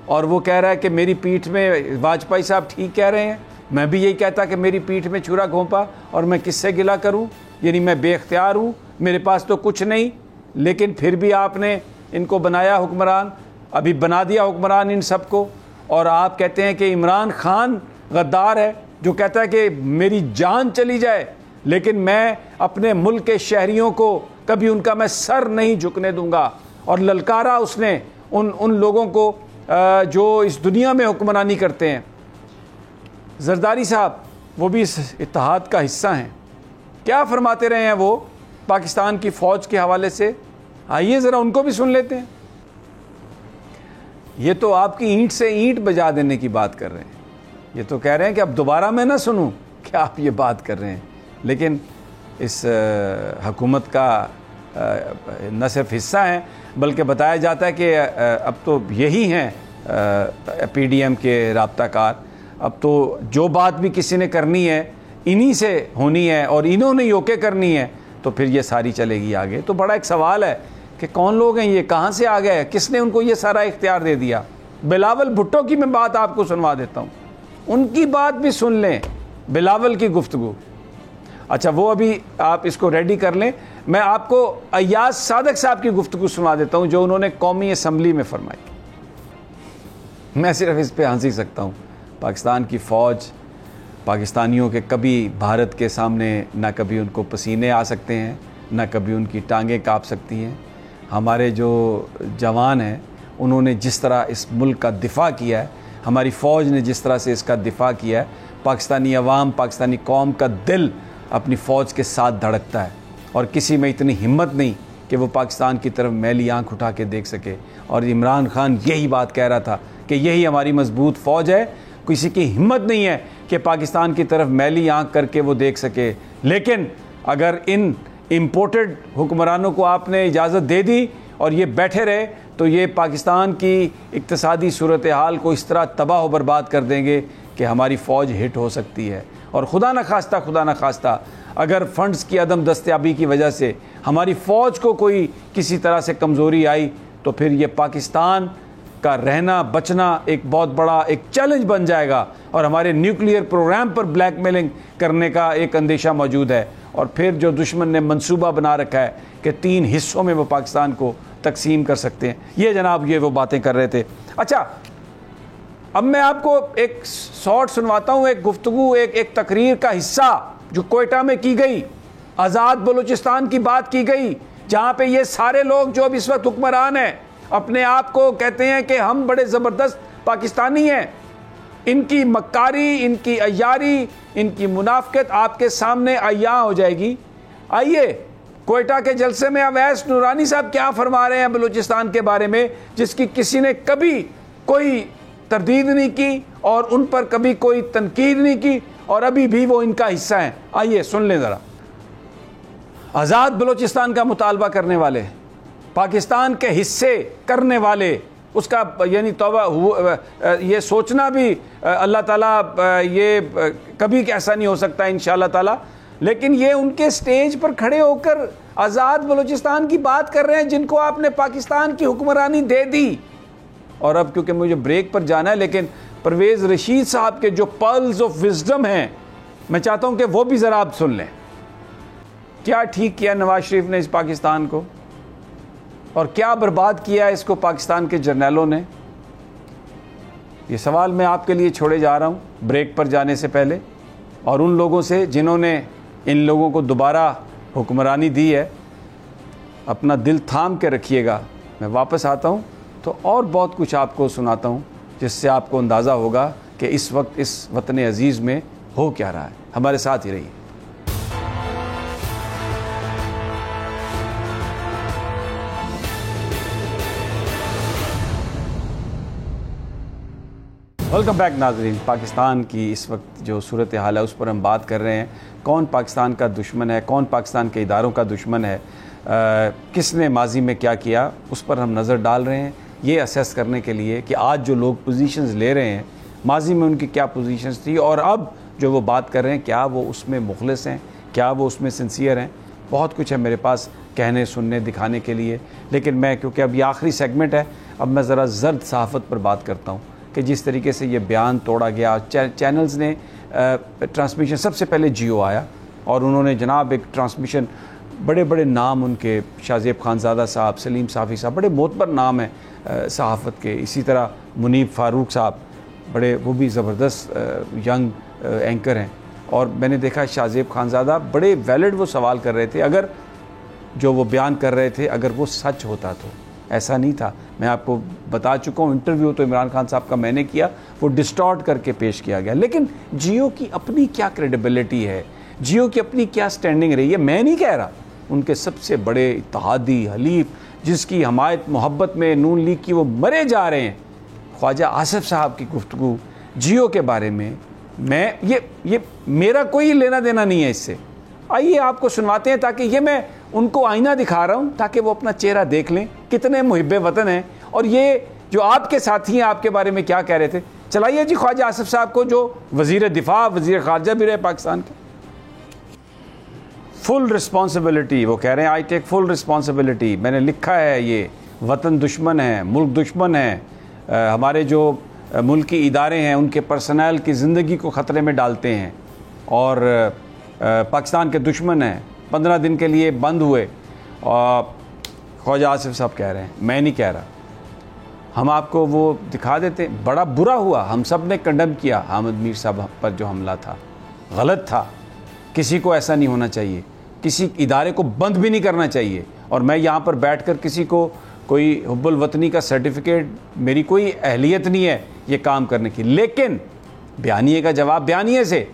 और वो कह रहा है कि मेरी पीठ में वाजपेयी साहब ठीक कह रहे हैं। मैं भी यही कहता कि मेरी पीठ में छुरा घोंपा और मैं किससे गिला करूं, यानी मैं बेख्तियार हूं, मेरे पास तो कुछ नहीं, लेकिन फिर भी आपने इनको बनाया हुक्मरान, अभी बना दिया हुक्मरान इन सबको। और आप कहते हैं कि इमरान खान गद्दार है जो कहता है कि मेरी जान चली जाए लेकिन मैं अपने मुल्क के शहरियों को कभी उनका मैं सर नहीं झुकने दूंगा। और ललकारा उसने उन लोगों को जो इस दुनिया में हुक्मरानी करते हैं। जरदारी साहब वो भी इस इत्तेहाद का हिस्सा हैं, क्या फरमाते रहे हैं वो पाकिस्तान की फ़ौज के हवाले से, आइए ज़रा उनको भी सुन लेते हैं। ये तो आपकी ईंट से ईंट बजा देने की बात कर रहे हैं, ये तो कह रहे हैं कि अब दोबारा मैं ना सुनूं, क्या आप ये बात कर रहे हैं। लेकिन इस हुकूमत का न सिर्फ हिस्सा हैं बल्कि बताया जाता है कि अब तो यही हैं PDM के राब्ताकार, अब तो जो बात भी किसी ने करनी है इन्हीं से होनी है और इन्होंने ही ओके करनी है, तो फिर ये सारी चलेगी आगे। तो बड़ा एक सवाल है कि कौन लोग हैं ये, कहाँ से आ गए, किसने उनको ये सारा इख्तियार दे दिया। बिलावल भुट्टो की मैं बात आपको सुनवा देता हूँ, उनकी बात भी सुन लें, बिलावल की गुफ्तगू। अच्छा वो अभी आप इसको रेडी कर लें, मैं आपको अय्याज सादक साहब की गुफ्तगू सुना देता हूँ जो उन्होंने कौमी असम्बली में फरमाई। मैं सिर्फ इस पर हंसी सकता हूँ। पाकिस्तान की फ़ौज, पाकिस्तानियों के कभी भारत के सामने ना कभी उनको पसीने आ सकते हैं, ना कभी उनकी टांगें काँप सकती हैं। हमारे जो जवान हैं उन्होंने जिस तरह इस मुल्क का दिफ़ा किया है, हमारी फ़ौज ने जिस तरह से इसका दिफ़ा किया है, पाकिस्तानी अवाम, पाकिस्तानी कौम का दिल अपनी फ़ौज के साथ धड़कता है और किसी में इतनी हिम्मत नहीं कि वो पाकिस्तान की तरफ मैली आंख उठा के देख सके। और इमरान खान यही बात कह रहा था कि यही हमारी मजबूत फ़ौज है, किसी की हिम्मत नहीं है कि पाकिस्तान की तरफ मैली आंख करके वो देख सके। लेकिन अगर इन इम्पोर्टेड हुक्मरानों को आपने इजाज़त दे दी और ये बैठे रहे तो ये पाकिस्तान की इक्तिसादी सूरत हाल को इस तरह तबाह व बर्बाद कर देंगे कि हमारी फ़ौज हिट हो सकती है। और खुदा न खास्ता अगर फ़ंड्स की अदम दस्तयाबी की वजह से हमारी फ़ौज को कोई किसी तरह से कमज़ोरी आई तो फिर ये पाकिस्तान का रहना बचना एक बहुत बड़ा एक चैलेंज बन जाएगा और हमारे न्यूक्लियर प्रोग्राम पर ब्लैकमेलिंग करने का एक अंदेशा मौजूद है। और फिर जो दुश्मन ने मंसूबा बना रखा है कि 3 हिस्सों में वो पाकिस्तान को तकसीम कर सकते हैं, ये जनाब ये वो बातें कर रहे थे। अच्छा अब मैं आपको एक शॉर्ट सुनवाता हूँ, एक गुफ्तगू, एक तकरीर का हिस्सा जो कोयटा में की गई, आज़ाद बलूचिस्तान की बात की गई, जहाँ पे ये सारे लोग जो अब इस वक्त हुक्मरान हैं अपने आप को कहते हैं कि हम बड़े ज़बरदस्त पाकिस्तानी हैं। इनकी मक्कारी, इनकी अय्यारी, इनकी मुनाफिकत आपके सामने अय्यां हो जाएगी। आइए कोयटा के जलसे में अवैस नूरानी साहब क्या फरमा रहे हैं बलूचिस्तान के बारे में, जिसकी किसी ने कभी कोई तरदीद नहीं की और उन पर कभी कोई तनकीद नहीं की और अभी भी वो इनका हिस्सा हैं। आइए सुन लें ज़रा। आज़ाद बलूचिस्तान का मुतालबा करने वाले, पाकिस्तान के हिस्से करने वाले, उसका यानी तौबा ये सोचना भी अल्लाह ताला ये कभी ऐसा नहीं हो सकता इंशाअल्लाह ताला। लेकिन ये उनके स्टेज पर खड़े होकर आज़ाद बलूचिस्तान की बात कर रहे हैं जिनको आपने पाकिस्तान की हुक्मरानी दे दी। और अब क्योंकि मुझे ब्रेक पर जाना है, लेकिन परवेज़ रशीद साहब के जो पर्ल्स ऑफ विजडम हैं मैं चाहता हूँ कि वो भी ज़रा आप सुन लें। क्या ठीक किया नवाज शरीफ ने इस पाकिस्तान को और क्या बर्बाद किया इसको पाकिस्तान के जर्नैलों ने, ये सवाल मैं आपके लिए छोड़े जा रहा हूँ ब्रेक पर जाने से पहले। और उन लोगों से जिन्होंने इन लोगों को दोबारा हुक्मरानी दी है, अपना दिल थाम के रखिएगा। मैं वापस आता हूँ तो और बहुत कुछ आपको सुनाता हूँ जिससे आपको अंदाज़ा होगा कि इस वक्त इस वतन अज़ीज़ में हो क्या रहा है। हमारे साथ ही रहिए। वेलकम बैक नाज़रीन। पाकिस्तान की इस वक्त जो सूरत हाल है उस पर हम बात कर रहे हैं। कौन पाकिस्तान का दुश्मन है, कौन पाकिस्तान के इदारों का दुश्मन है, किसने माजी में क्या किया, उस पर हम नज़र डाल रहे हैं ये असेस करने के लिए कि आज जो लोग पोजीशंस ले रहे हैं माजी में उनकी क्या पोजीशंस थी और अब जो वो बात कर रहे हैं क्या वो उसमें मुखलिस हैं, क्या वो उसमें सिंसियर हैं। बहुत कुछ है मेरे पास कहने सुनने दिखाने के लिए, लेकिन मैं क्योंकि अब ये आखिरी सेगमेंट है, अब मैं ज़रा ज़र्द सहाफ़त पर बात करता हूँ कि जिस तरीके से ये बयान तोड़ा गया। चैनल्स ने ट्रांसमिशन, सबसे पहले जियो आया और उन्होंने जनाब एक ट्रांसमिशन, बड़े बड़े नाम उनके, शाहज़ेब खानज़ादा साहब, सलीम साफ़ी साहब, बड़े मोतबर नाम हैं सहाफ़त के। इसी तरह मुनीब फ़ारूक साहब, बड़े वो भी ज़बरदस्त यंग एंकर हैं। और मैंने देखा शाहजेब खानज़ादा बड़े वैलिड वो सवाल कर रहे थे, अगर जो वो बयान कर रहे थे अगर वो सच होता तो ऐसा नहीं था। मैं आपको बता चुका हूँ, इंटरव्यू तो इमरान खान साहब का मैंने किया, वो डिस्टॉर्ट करके पेश किया गया। लेकिन जियो की अपनी क्या क्रेडिबिलिटी है, जियो की अपनी क्या स्टैंडिंग रही है, मैं नहीं कह रहा। उनके सबसे बड़े इत्तेहादी हलीफ जिसकी हमायत मोहब्बत में नून लीग की वो मरे जा रहे हैं, ख्वाजा आसिफ साहब की गुफ्तगू जियो के बारे में, मैं ये मेरा कोई लेना देना नहीं है इससे। आइए आपको सुनवाते हैं, ताकि ये मैं उनको आईना दिखा रहा हूँ ताकि वो अपना चेहरा देख लें कितने मुहिब्बे वतन हैं, और ये जो आपके साथी हैं आपके बारे में क्या कह रहे थे। चलाइए जी ख्वाजा आसिफ साहब को, जो वज़ीर दिफा वज़ीर ख़ारजा भी रहे पाकिस्तान के। फुल रिस्पॉन्सिबिलिटी वो कह रहे हैं, आई टेक फुल रिस्पॉन्सिबिलिटी, मैंने लिखा है ये वतन दुश्मन है, मुल्क दुश्मन है, हमारे जो मुल्की इदारे हैं उनके पर्सनल की ज़िंदगी को ख़तरे में डालते हैं और पाकिस्तान के दुश्मन हैं, 15 दिन के लिए बंद हुए। और ख्वाजा आसिफ साहब कह रहे हैं, मैं नहीं कह रहा, हम आपको वो दिखा देते हैं। बड़ा बुरा हुआ, हम सब ने कंडम किया हामिद मीर साहब पर जो हमला था, गलत था, किसी को ऐसा नहीं होना चाहिए, किसी इदारे को बंद भी नहीं करना चाहिए। और मैं यहाँ पर बैठकर किसी को कोई हुब्बुल वतनी का सर्टिफिकेट, मेरी कोई अहलियत नहीं है ये काम करने की, लेकिन बयानिए का जवाब बयानिए से।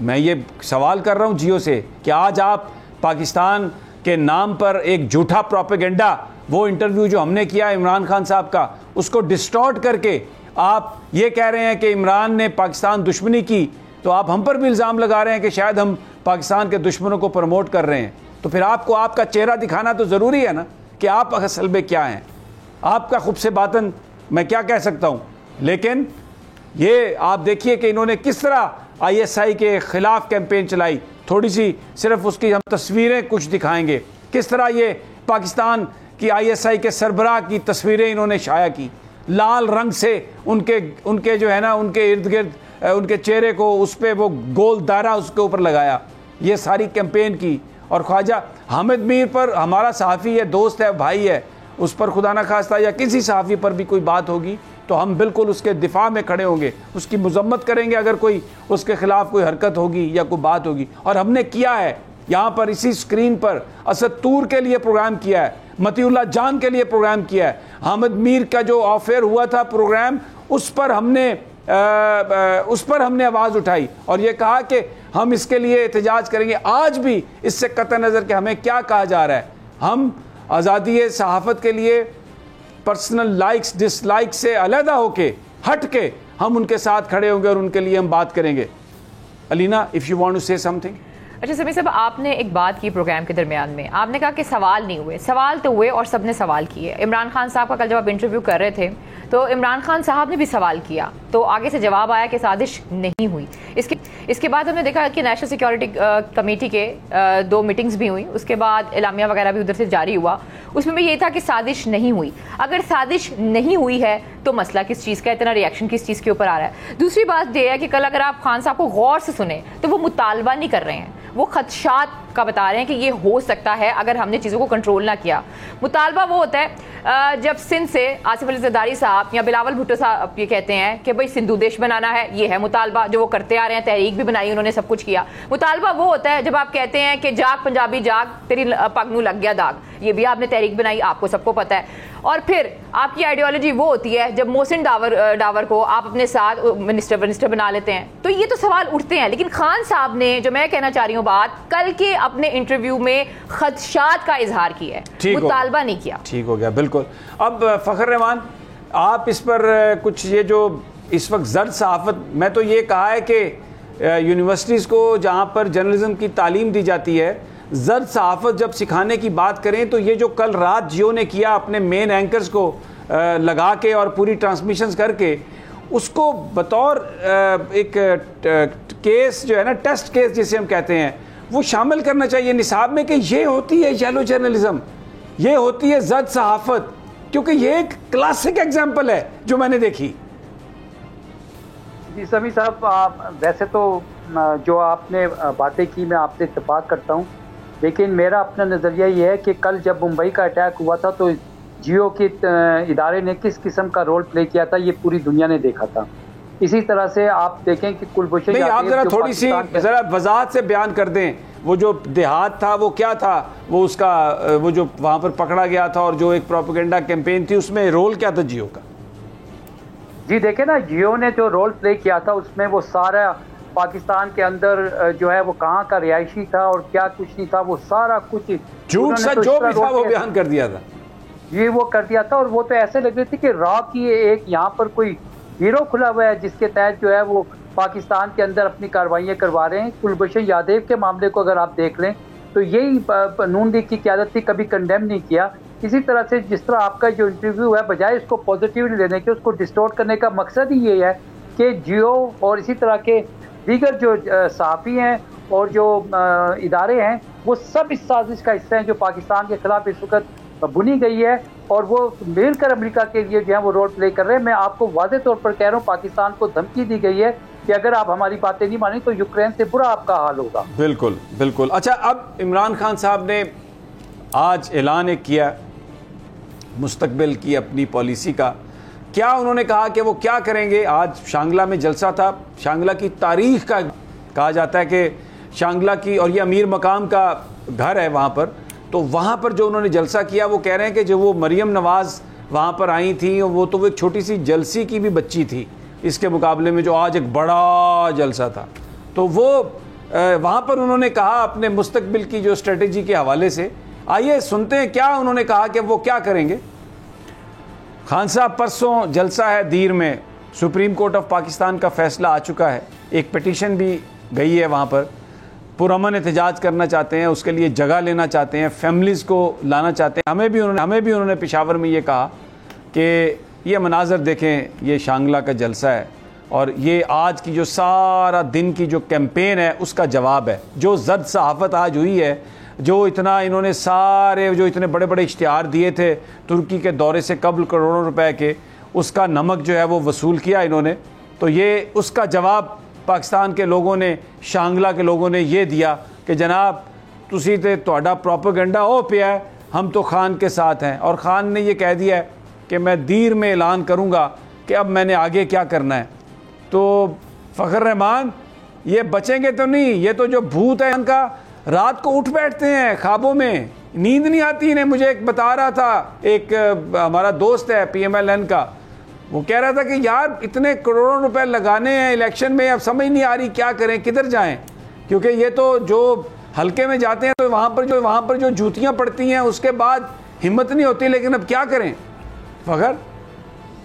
मैं ये सवाल कर रहा हूँ जियो से कि आज आप पाकिस्तान के नाम पर एक झूठा प्रोपेगेंडा, वो इंटरव्यू जो हमने किया इमरान खान साहब का, उसको डिस्टॉर्ट करके आप ये कह रहे हैं कि इमरान ने पाकिस्तान दुश्मनी की, तो आप हम पर भी इल्ज़ाम लगा रहे हैं कि शायद हम पाकिस्तान के दुश्मनों को प्रमोट कर रहे हैं। तो फिर आपको आपका चेहरा दिखाना तो ज़रूरी है ना कि आप असल में क्या हैं। आपका खुब से बातन मैं क्या कह सकता हूँ, लेकिन ये आप देखिए कि इन्होंने किस तरह ISI के ख़िलाफ़ कैंपेन चलाई। थोड़ी सी सिर्फ उसकी हम तस्वीरें कुछ दिखाएंगे, किस तरह ये पाकिस्तान की ISI के सरबराह की तस्वीरें इन्होंने शाया की, लाल रंग से उनके जो है ना उनके इर्द गिर्द उनके चेहरे को उस पर वो गोल दायरा उसके ऊपर लगाया, ये सारी कैंपेन की। और ख्वाजा हामिद मीर पर हमारा सहाफ़ी है, दोस्त है, भाई है, उस पर खुदा न खास्ता या किसी सहाफ़ी पर भी कोई बात होगी तो हम बिल्कुल उसके दिफा में खड़े होंगे, उसकी मजम्मत करेंगे अगर कोई उसके ख़िलाफ़ कोई हरकत होगी या कोई बात होगी। और हमने किया है यहाँ पर इसी स्क्रीन पर, असद तूर के लिए प्रोग्राम किया है, मतीउल्लाह जान के लिए प्रोग्राम किया है, हामिद मीर का जो ऑफेयर हुआ था प्रोग्राम, उस पर हमने आवाज़ उठाई और ये कहा कि हम इसके लिए एहतजाज करेंगे। आज भी इससे कतई नज़र कि हमें क्या कहा जा रहा है, हम आज़ादी सहाफ़त के लिए पर्सनल लाइक्स डिसलाइक से अलहदा होके हट के हम उनके साथ खड़े होंगे और उनके लिए हम बात करेंगे। Alina, if you want to say something. अच्छा समीर साहब, आपने एक बात की प्रोग्राम के दरमियान में, आपने कहा कि सवाल नहीं हुए, सवाल तो हुए और सबने सवाल किए। इमरान खान साहब का कल जब आप इंटरव्यू कर रहे थे तो इमरान खान साहब ने भी सवाल किया, तो आगे से जवाब आया कि साजिश नहीं हुई। इसके बाद हमने देखा कि नेशनल सिक्योरिटी कमेटी के 2 मीटिंग्स भी हुई, उसके बाद एलामिया वगैरह भी उधर से जारी हुआ, उसमें भी ये था कि साजिश नहीं हुई। अगर साजिश नहीं हुई है तो मसला किस चीज़ का, इतना रिएक्शन किस चीज़ के ऊपर आ रहा है। दूसरी बात यह है कि कल अगर आप खान साहब को गौर से सुने तो वो मुतालबा नहीं कर रहे हैं, वो खदशात का बता रहे हैं कि ये हो सकता है अगर हमने चीज़ों को कंट्रोल ना किया। मुतालबा वो होता है जब सिंध से आसिफ अली जरदारी साहब या बिलावल भुट्टो साहब ये कहते हैं कि भाई सिंधु देश बनाना है, ये है मुतालबा जो वो करते आ रहे हैं, तहरीक भी बनाई उन्होंने, सब कुछ किया। मुतालबा वो होता है जब आप कहते हैं कि जाग पंजाबी जाग, तेरी पग नूं लग गया दाग, ये भी आपने तहरीक बनाई, आपको सबको पता है। और फिर आपकी आइडियोलॉजी वो होती है जब मोहसिन डावर को आप अपने साथ मिनिस्टर बना लेते हैं। तो ये तो सवाल उठते हैं, लेकिन खान साहब ने, जो मैं कहना चाह रही हूँ बात, कल के अपने इंटरव्यू में खदशात का इजहार किया है, मुतालबा नहीं किया। ठीक हो गया, बिल्कुल। अब फखर रहमान, आप इस पर कुछ, ये जो इस वक्त जर्द सहाफ़त, मैं तो ये कहा है कि यूनिवर्सिटीज़ को जहाँ पर जर्नलिज्म की तालीम दी जाती है, जर्द सहाफ़त जब सिखाने की बात करें तो ये जो कल रात जियो ने किया अपने मेन एंकर्स को लगा के और पूरी ट्रांसमिशंस करके, उसको बतौर एक केस जो है ना, टेस्ट केस जिसे हम कहते हैं, वो शामिल करना चाहिए निसाब में कि ये होती है येलो जर्नलिज्म, ये होती है जर्द सहाफ़त, क्योंकि ये एक क्लासिक एग्जाम्पल है जो मैंने देखी। जी समीर साहब, वैसे तो जो आपने बातें की मैं आपसे इत्तेफाक करता हूँ, लेकिन मेरा अपना नज़रिया ये है कि कल जब मुंबई का अटैक हुआ था तो जियो के इदारे ने किस किस्म का रोल प्ले किया था ये पूरी दुनिया ने देखा था। इसी तरह से आप देखें कि कुलभूषण नहीं, आप जरा थोड़ी सी जरा वजाहत से बयान कर दें, वो जो देहात था वो क्या था, वो उसका वो जो वहां पर पकड़ा गया था और जो एक प्रोपेगेंडा कैंपेन थी उसमें रोल क्या था जियो का? जी देखें ना, जियो ने जो रोल प्ले किया था उसमें वो सारा पाकिस्तान के अंदर जो है वो कहाँ का रिहायशी था और क्या कुछ नहीं था, वो सारा कुछ झूठ सच जो भी था वो बयान कर दिया था। ये वो कर दिया था और वो तो ऐसे लग रही थी कि रॉ की एक यहाँ पर कोई हीरो खुला हुआ है जिसके तहत जो है वो पाकिस्तान के अंदर अपनी कार्रवाइयाँ करवा रहे हैं। कुलभूषण यादव के मामले को अगर आप देख लें तो यही नून लीग की क़यादत थी, कभी कंडेम नहीं किया। इसी तरह से जिस तरह आपका जो इंटरव्यू है, बजाय इसको पॉजिटिवली लेने के उसको डिस्टोर्ट करने का मकसद ही ये है कि जियो और इसी तरह के दीगर जो सहाफ़ी हैं और जो इदारे हैं वो सब इस साजिश का हिस्सा हैं जो पाकिस्तान के खिलाफ इस वक्त बुनी गई है और वो मिलकर अमेरिका के लिए जो है वो रोल प्ले कर रहे हैं। मैं आपको वाज़े तौर पर कह रहा हूँ, पाकिस्तान को धमकी दी गई है कि अगर आप हमारी बातें नहीं मानी तो यूक्रेन से बुरा आपका हाल होगा। बिल्कुल बिल्कुल। अच्छा, अब इमरान खान साहब ने आज ऐलान किया मुस्तकबिल की अपनी पॉलिसी का, क्या उन्होंने कहा कि वो क्या करेंगे? आज शांगला में जलसा था, शांगला की तारीख का कहा जाता है कि शांगला की, और ये अमीर मकाम का घर है वहाँ पर, तो वहाँ पर जो उन्होंने जलसा किया वो कह रहे हैं कि जो वो मरियम नवाज़ वहाँ पर आई थी वो तो वो एक छोटी सी जलसी की भी बच्ची थी इसके मुकाबले में जो आज एक बड़ा जलसा था। तो वो वहाँ पर उन्होंने कहा अपने मुस्तकबिल की जो स्ट्रेटजी के हवाले से, आइए सुनते हैं क्या उन्होंने कहा कि वो क्या करेंगे। खान साहब, परसों जलसा है दीर में, सुप्रीम कोर्ट ऑफ पाकिस्तान का फैसला आ चुका है, एक पिटीशन भी गई है वहाँ पर, पुरअमन एहतजाज करना चाहते हैं, उसके लिए जगह लेना चाहते हैं, फैमिलीज़ को लाना चाहते हैं। हमें भी उन्होंने पेशावर में ये कहा कि ये मनाजर देखें, ये शांगला का जलसा है और ये आज की जो सारा दिन की जो कैंपेन है उसका जवाब है। जो जर्द सहाफ़त आज हुई है, जो इतना इन्होंने सारे जो इतने बड़े बड़े इश्तिहार दिए थे तुर्की के दौरे से कबल करोड़ों रुपए के, उसका नमक जो है वो वसूल किया इन्होंने। तो ये उसका जवाब पाकिस्तान के लोगों ने, शांगला के लोगों ने ये दिया कि जनाब तुसी ते तुहाडा प्रोपेगेंडा हो पिया है, हम तो खान के साथ हैं। और खान ने ये कह दिया है कि मैं दीर में ऐलान करूँगा कि अब मैंने आगे क्या करना है। तो फ़खर रहमान ये बचेंगे तो नहीं, ये तो जो भूत है इनका रात को उठ बैठते हैं, ख्वाबों में नींद नहीं आती इन्हें। मुझे एक बता रहा था, एक हमारा दोस्त है PMLN का, वो कह रहा था कि यार इतने करोड़ों रुपए लगाने हैं इलेक्शन में, अब समझ नहीं आ रही क्या करें, किधर जाएं, क्योंकि ये तो जो हल्के में जाते हैं तो वहाँ पर जो जूतियाँ पड़ती हैं उसके बाद हिम्मत नहीं होती, लेकिन अब क्या करें फ़खर?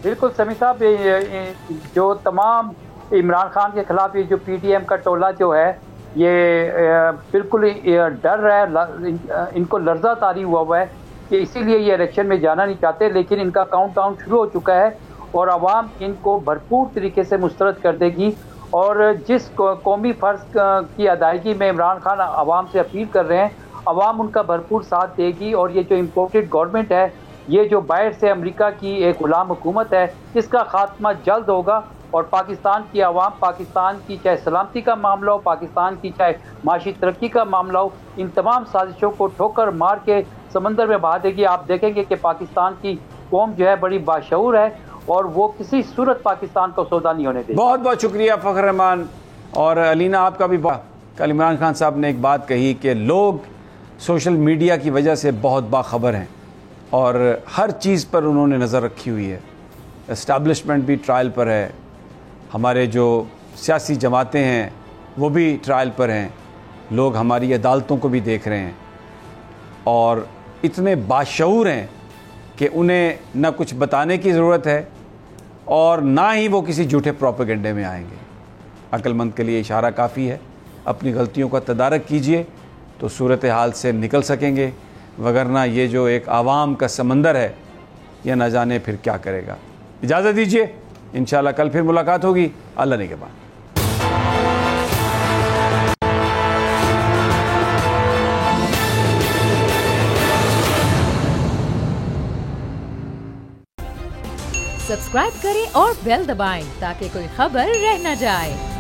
बिल्कुल समी साहब, जो तमाम इमरान खान के खिलाफ ये जो PTM का टोला जो है ये बिल्कुल डर रहा है, इनको लर्जा तारी हुआ है कि इसीलिए ये इलेक्शन में जाना नहीं चाहते। लेकिन इनका काउंटडाउन शुरू हो चुका है और आवाम इनको भरपूर तरीके से मुस्तरद कर देगी। और जिस कौमी फ़र्ज की अदायगी में इमरान खान आवाम से अपील कर रहे हैं, आवाम उनका भरपूर साथ देगी। और ये जो इम्पोर्टेड गवर्नमेंट है, ये जो बाहर से अमेरिका की एक गुलाम हुकूमत है, इसका खात्मा जल्द होगा। और पाकिस्तान की आवाम, पाकिस्तान की चाहे सलामती का मामला हो, पाकिस्तान की चाहे माशी तरक्की का मामला हो, इन तमाम साजिशों को ठोकर मार के समंदर में बहा देगी। आप देखेंगे कि पाकिस्तान की कौम जो है बड़ी बाशऊर है और वो किसी सूरत पाकिस्तान को सौदा नहीं होने देगी। बहुत बहुत शुक्रिया फ़खर रहमान। और अलीना आपका भी कल इमरान खान साहब ने एक बात कही कि लोग सोशल मीडिया की वजह से बहुत बाखबर हैं और हर चीज़ पर उन्होंने नज़र रखी हुई है। एस्टैब्लिशमेंट भी ट्रायल पर है, हमारे जो सियासी जमातें हैं वो भी ट्रायल पर हैं, लोग हमारी अदालतों को भी देख रहे हैं और इतने बाशऊर हैं कि उन्हें न कुछ बताने की ज़रूरत है और ना ही वो किसी झूठे प्रोपेगेंडे में आएंगे। अक्लमंद के लिए इशारा काफ़ी है। अपनी गलतियों का तदारक कीजिए तो सूरत हाल से निकल सकेंगे, वगरना ये जो एक आवाम का समंदर है यह न जाने फिर क्या करेगा। इजाज़त दीजिए, इंशाल्लाह कल फिर मुलाकात होगी अल्लाह ने के बाद। सब्सक्राइब करें और बेल दबाएं ताकि कोई खबर रह न जाए।